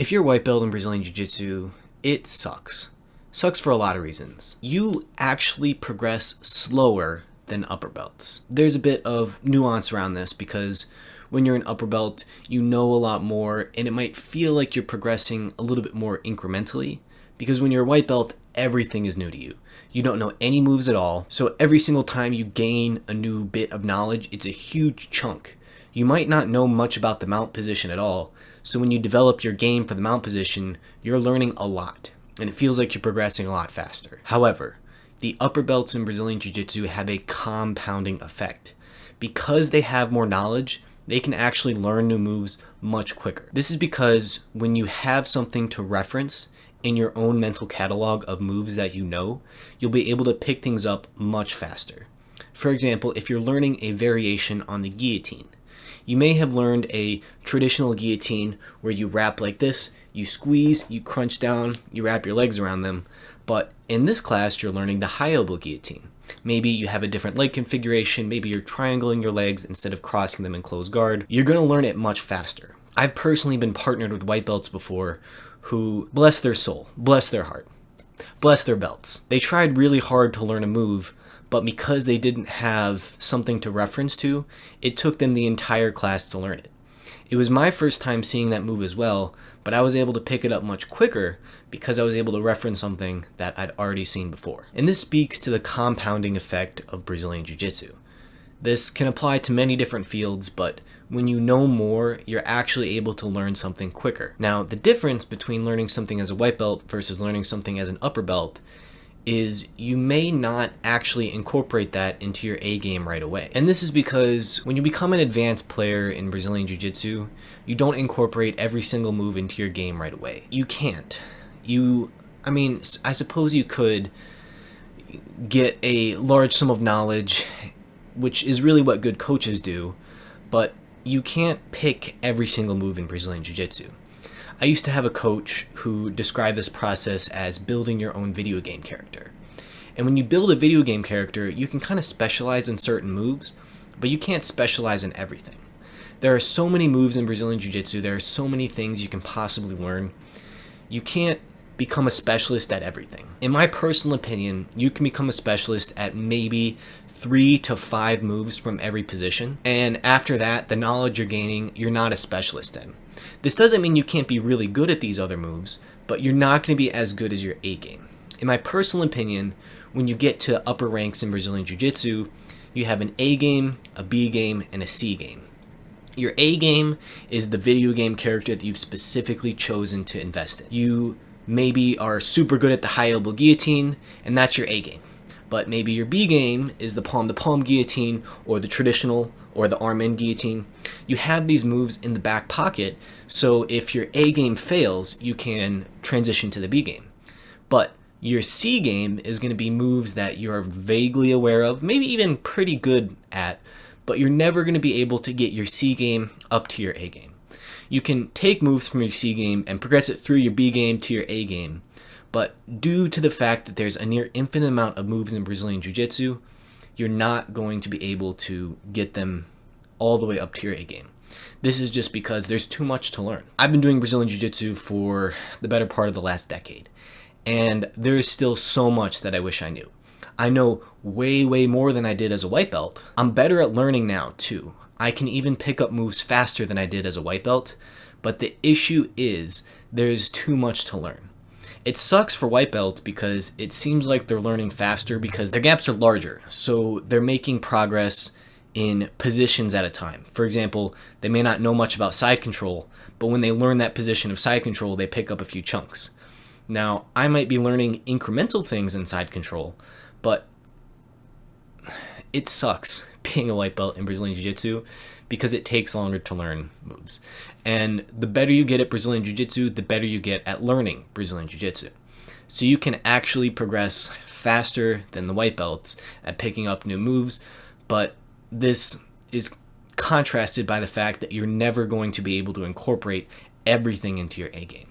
If you're a white belt in Brazilian Jiu-Jitsu, it sucks. Sucks for a lot of reasons. You actually progress slower than upper belts. There's a bit of nuance around this because when you're an upper belt, you know a lot more and it might feel like you're progressing a little bit more incrementally because when you're a white belt, everything is new to you. You don't know any moves at all, so every single time you gain a new bit of knowledge, it's a huge chunk. You might not know much about the mount position at all, so when you develop your game for the mount position, you're learning a lot, and it feels like you're progressing a lot faster. However, the upper belts in Brazilian Jiu-Jitsu have a compounding effect. Because they have more knowledge, they can actually learn new moves much quicker. This is because when you have something to reference in your own mental catalog of moves that you know, you'll be able to pick things up much faster. For example, if you're learning a variation on the guillotine, you may have learned a traditional guillotine where you wrap like this, you squeeze, you crunch down, you wrap your legs around them, but in this class you're learning the high elbow guillotine. Maybe you have a different leg configuration, maybe you're triangling your legs instead of crossing them in closed guard. You're going to learn it much faster. I've personally been partnered with white belts before who, bless their soul, bless their heart, bless their belts. They tried really hard to learn a move, but because they didn't have something to reference to, it took them the entire class to learn it. It was my first time seeing that move as well, but I was able to pick it up much quicker because I was able to reference something that I'd already seen before. And this speaks to the compounding effect of Brazilian Jiu-Jitsu. This can apply to many different fields, but when you know more, you're actually able to learn something quicker. Now, the difference between learning something as a white belt versus learning something as an upper belt is you may not actually incorporate that into your A game right away. And this is because when you become an advanced player in Brazilian Jiu-Jitsu, you don't incorporate every single move into your game right away. You can't. I suppose you could get a large sum of knowledge, which is really what good coaches do, but you can't pick every single move in Brazilian Jiu-Jitsu. I used to have a coach who described this process as building your own video game character. And when you build a video game character, you can kind of specialize in certain moves, but you can't specialize in everything. There are so many moves in Brazilian Jiu-Jitsu, there are so many things you can possibly learn. You can't become a specialist at everything. In my personal opinion, you can become a specialist at maybe 3 to 5 moves from every position, and after that, the knowledge you're gaining, you're not a specialist in. This doesn't mean you can't be really good at these other moves, but you're not going to be as good as your A game. In my personal opinion, when you get to upper ranks in Brazilian Jiu-Jitsu, you have an A game, a B game, and a C game. Your A game is the video game character that you've specifically chosen to invest in. You maybe are super good at the high elbow guillotine, and that's your A game. But maybe your B game is the palm-to-palm guillotine, or the traditional, or the arm-in guillotine. You have these moves in the back pocket, so if your A game fails, you can transition to the B game. But your C game is going to be moves that you're vaguely aware of, maybe even pretty good at, but you're never going to be able to get your C game up to your A game. You can take moves from your C game and progress it through your B game to your A game, but due to the fact that there's a near infinite amount of moves in Brazilian Jiu-Jitsu, you're not going to be able to get them all the way up to your A game. This is just because there's too much to learn. I've been doing Brazilian Jiu-Jitsu for the better part of the last decade, and there is still so much that I wish I knew. I know way, way more than I did as a white belt. I'm better at learning now, too. I can even pick up moves faster than I did as a white belt, but the issue is there's too much to learn. It sucks for white belts because it seems like they're learning faster because their gaps are larger, so they're making progress in positions at a time. For example, they may not know much about side control, but when they learn that position of side control, they pick up a few chunks. Now, I might be learning incremental things in side control, but it sucks being a white belt in Brazilian Jiu-Jitsu because it takes longer to learn moves. And the better you get at Brazilian Jiu-Jitsu, the better you get at learning Brazilian Jiu-Jitsu. So you can actually progress faster than the white belts at picking up new moves, but this is contrasted by the fact that you're never going to be able to incorporate everything into your A game.